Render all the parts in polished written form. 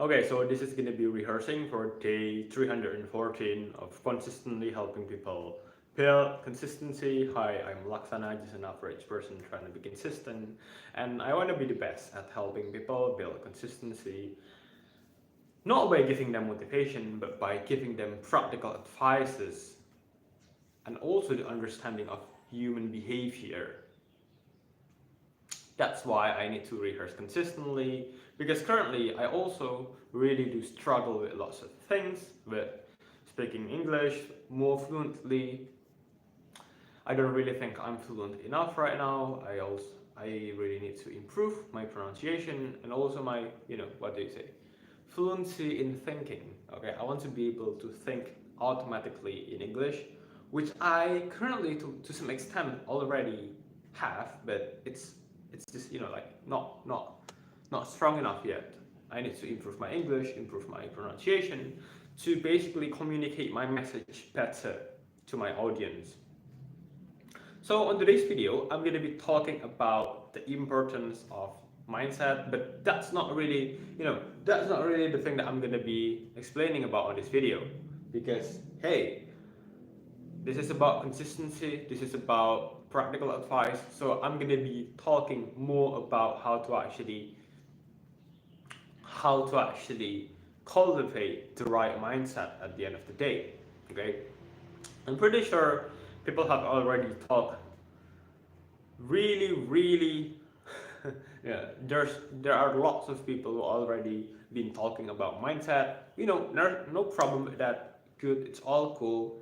Okay, so this is going to be rehearsing for day 314 of consistently helping people build consistency. Hi, I'm Laksana, just an average person trying to be consistent, and I want to be the best at helping people build consistency, not by giving them motivation, but by giving them practical advices and also the understanding of human behavior. That's why I need to rehearse consistently, because currently I also really do struggle with lots of things, with speaking English more fluently. I don't really think I'm fluent enough right now. I really need to improve my pronunciation and also my, what do you say, fluency in thinking. Okay, I want to be able to think automatically in English, which I currently to some extent already have, but it's just like not strong enough yet. I need to improve my English, improve my pronunciation to basically communicate my message better to my audience. So on today's video, I'm going to be talking about the importance of mindset, but that's not really the thing that I'm going to be explaining about on this video, because hey, this is about consistency, this is about practical advice. So I'm going to be talking more about how to actually cultivate the right mindset at the end of the day. Okay, I'm pretty sure people have already talked really yeah, there are lots of people who already been talking about mindset. No problem with that. Good, it's all cool.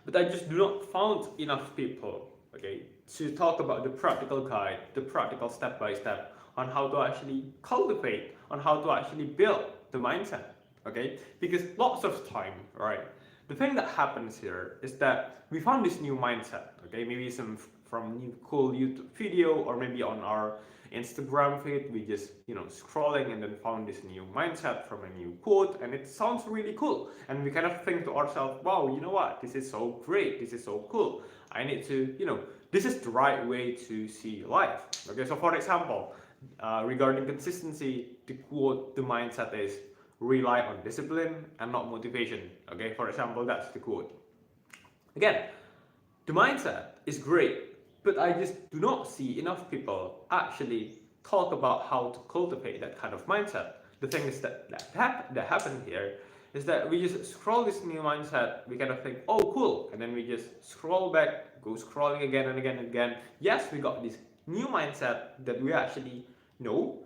But I just do not found enough people, okay, to talk about the practical guide, the practical step by step on how to actually cultivate, on how to actually build the mindset, okay? Because lots of time, right? The thing that happens here is that we found this new mindset, okay? Maybe some from new cool YouTube video, or maybe on our Instagram feed, we just scrolling and then found this new mindset from a new quote, and it sounds really cool. And we kind of think to ourselves, wow, you know what? This is so great. This is so cool. I need to, this is the right way to see life. Okay, so for example, regarding consistency, the quote, the mindset is rely on discipline and not motivation. Okay, for example, that's the quote. Again, the mindset is great, but I just do not see enough people actually talk about how to cultivate that kind of mindset. The thing is that happened here is that we just scroll this new mindset, we kind of think, oh cool, and then we just scroll back, go scrolling again and again and again. Yes, we got this new mindset that we actually know,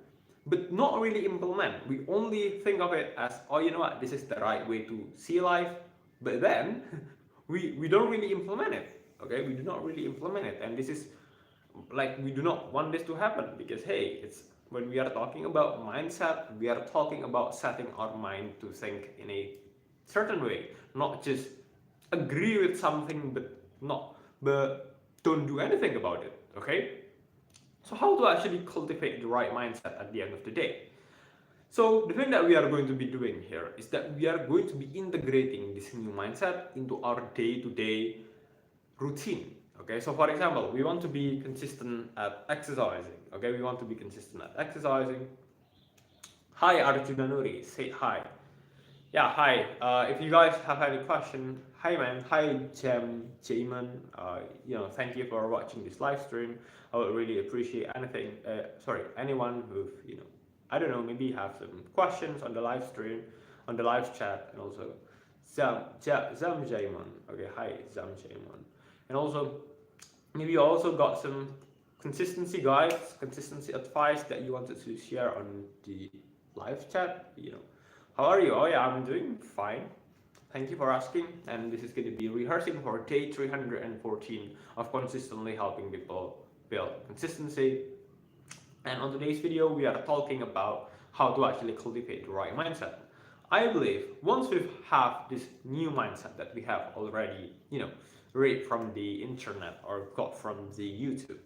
but not really implement. We only think of it as, oh, you know what, this is the right way to see life, but then we don't really implement it. Okay, we do not really implement it, and this is like, we do not want this to happen, because hey, it's when we are talking about mindset, we are talking about setting our mind to think in a certain way, not just agree with something but don't do anything about it. Okay, so how to actually cultivate the right mindset at the end of the day? So the thing that we are going to be doing here is that we are going to be integrating this new mindset into our day-to-day routine. Okay, so for example, we want to be consistent at exercising. Okay, we want to be consistent at exercising. Hi Arjuna Nuri, say hi. Yeah, hi. If you guys have any question, hi man, hi Jamin. Thank you for watching this live stream. I would really appreciate anyone who I don't know, maybe have some questions on the live stream, on the live chat, and also Zam Jaimon. Okay, hi Zam Jaimon. And also, maybe you also got some consistency guides, consistency advice that you wanted to share on the live chat. How are you? Oh yeah, I'm doing fine. Thank you for asking. And this is going to be rehearsing for day 314 of consistently helping people build consistency. And on today's video, we are talking about how to actually cultivate the right mindset. I believe once we have this new mindset that we have already, read from the internet or got from the YouTube.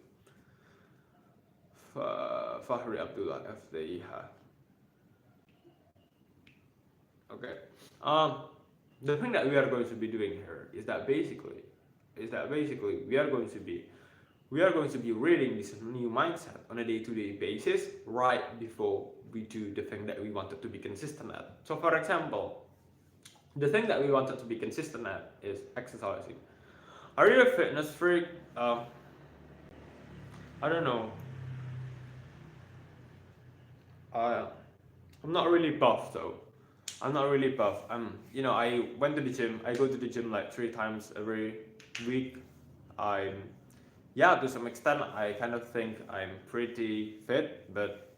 Fahri Abdullah FDIH. Okay. The thing that we are going to be doing here is that basically we are going to be we are going to be reading this new mindset on a day-to-day basis right before we do the thing that we wanted to be consistent at. So for example, the thing that we wanted to be consistent at is exercising. Are you a fitness freak? I don't know. Uh, I'm not really buff though. I'm not really buff. I went to the gym. I go to the gym like 3 times every week. I'm, yeah, to some extent, I kind of think I'm pretty fit, but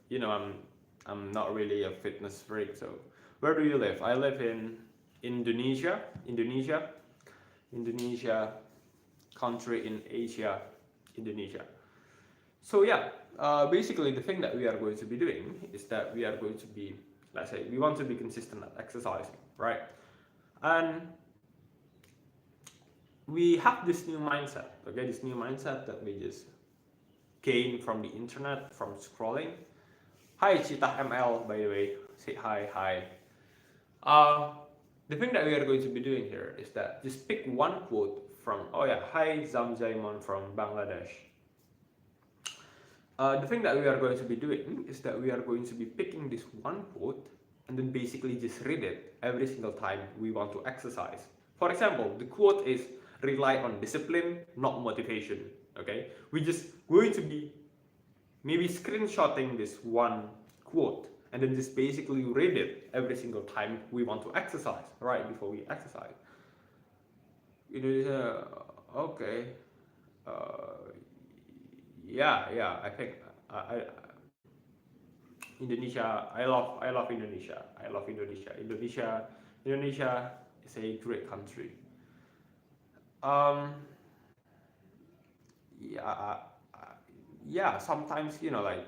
I'm not really a fitness freak. So, where do you live? I live in Indonesia. Indonesia, country in Asia, Indonesia. So yeah, basically the thing that we are going to be doing is that we are going to be, let's say, we want to be consistent at exercising, right? And we have this new mindset, okay? This new mindset that we just gain from the internet, from scrolling. Hi, Cita ML, by the way. Say hi. Uh, the thing that we are going to be doing here is that just pick one quote from, oh yeah, hi Zamzaimon from Bangladesh. The thing that we are going to be doing is that we are going to be picking this one quote and then basically just read it every single time we want to exercise. For example, the quote is rely on discipline, not motivation. Okay, we're just going to be maybe screenshotting this one quote and then just basically read it every single time we want to exercise, right before we exercise. Okay. Uh, yeah, I think I Indonesia. I love Indonesia. Indonesia is a great country. Um, yeah, yeah. Sometimes like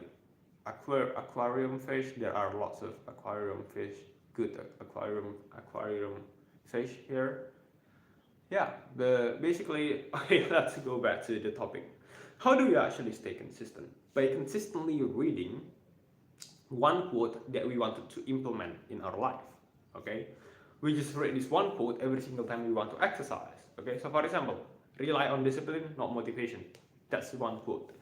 aquarium fish. There are lots of aquarium fish. Good aquarium fish here. Yeah, but basically, okay, let's go back to the topic. How do we actually stay consistent? By consistently reading one quote that we wanted to implement in our life. Okay, we just read this one quote every single time we want to exercise. Okay, so for example, rely on discipline, not motivation. That's one quote.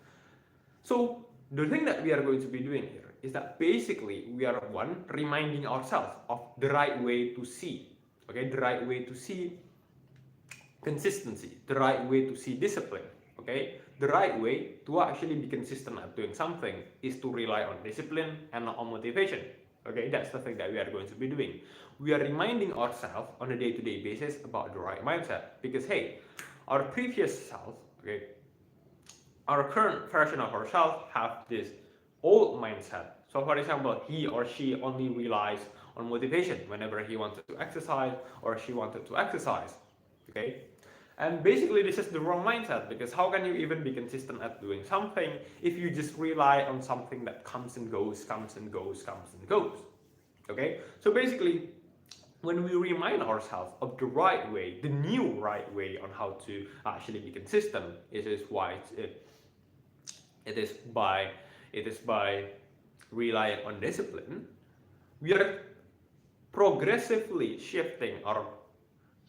So the thing that we are going to be doing here is that basically we are reminding ourselves of the right way to see. Okay, the right way to see consistency, the right way to see discipline. Okay, the right way to actually be consistent at doing something is to rely on discipline and not on motivation. Okay, that's the thing that we are going to be doing. We are reminding ourselves on a day-to-day basis about the right mindset, because hey, our previous self, okay, our current version of ourselves have this old mindset. So for example, he or she only relies on motivation whenever he wanted to exercise or she wanted to exercise. Okay, and basically this is the wrong mindset, because how can you even be consistent at doing something if you just rely on something that comes and goes. Okay, so basically when we remind ourselves of the right way, the new right way on how to actually be consistent, it is by relying on discipline. We are progressively shifting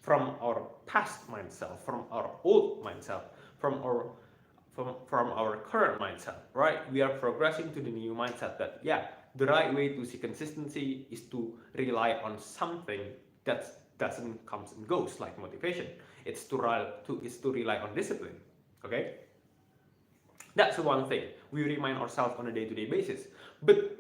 from our past mindset, from our old mindset, from our current mindset, right? We are progressing to the new mindset that yeah, the right way to see consistency is to rely on something that doesn't comes and goes like motivation. It's to rely on discipline. Okay, that's one thing we remind ourselves on a day-to-day basis. But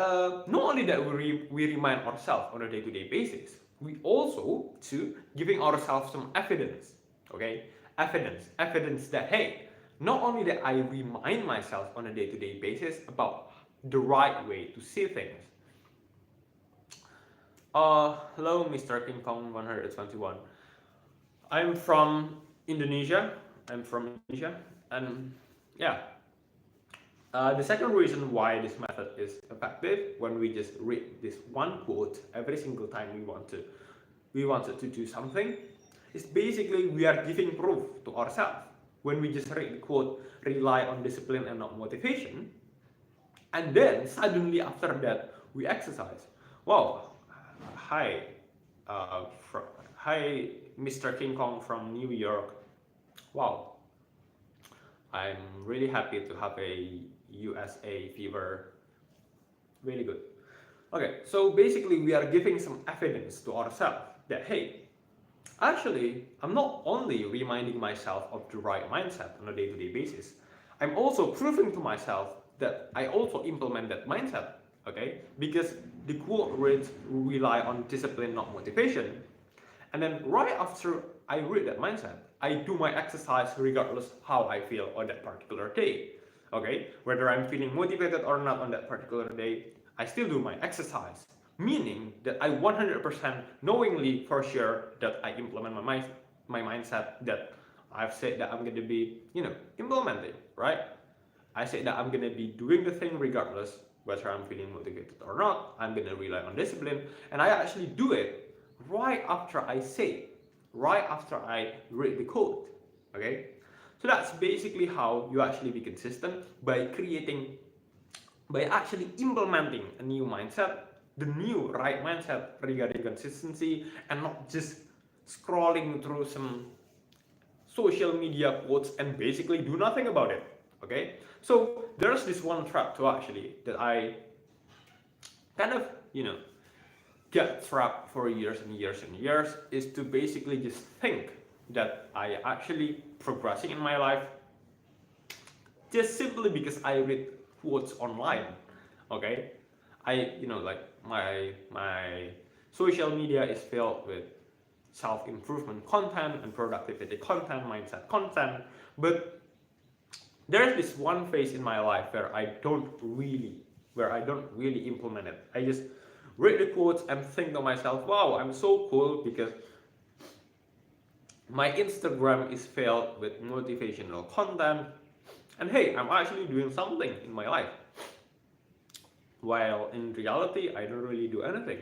not only that we remind ourselves on a day-to-day basis, we also to giving ourselves some evidence. Okay, evidence that hey, not only that I remind myself on a day-to-day basis about the right way to see things. Hello, Mr. King Kong 121. I'm from Indonesia. And yeah, the second reason why this method is effective when we just read this one quote every single time we wanted to do something is basically we are giving proof to ourselves. When we just read the quote, rely on discipline and not motivation, and then suddenly after that we exercise. Wow, hi, hi, Mr. King Kong from New York. Wow, I'm really happy to have a USA fever. Really good. Okay, so basically we are giving some evidence to ourselves that hey, actually, I'm not only reminding myself of the right mindset on a day-to-day basis, I'm also proving to myself that I also implement that mindset. Okay, because the quote reads rely on discipline, not motivation. And then right after I read that mindset, I do my exercise regardless how I feel on that particular day. Okay, whether I'm feeling motivated or not on that particular day, I still do my exercise. Meaning that I 100% knowingly for sure that I implement my mindset that I've said that I'm gonna be, implementing, right? I said that I'm gonna be doing the thing regardless whether I'm feeling motivated or not. I'm gonna rely on discipline, and I actually do it right after I say, right after I read the code. Okay, so that's basically how you actually be consistent by actually implementing a new mindset, the new right mindset regarding consistency, and not just scrolling through some social media quotes and basically do nothing about it. Okay, so there's this one trap too actually that I kind of get trapped for years and years and years, is to basically just think that I actually progressing in my life just simply because I read quotes online. Okay, like my social media is filled with self-improvement content and productivity content, mindset content, but there's this one phase in my life where I don't really implement it. I just read the quotes and think to myself, wow, I'm so cool because my Instagram is filled with motivational content, and hey, I'm actually doing something in my life. While in reality, I don't really do anything.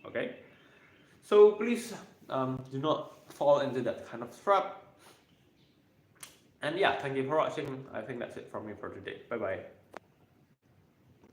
Okay, so please do not fall into that kind of trap. And yeah, thank you for watching. I think that's it from me for today. Bye bye.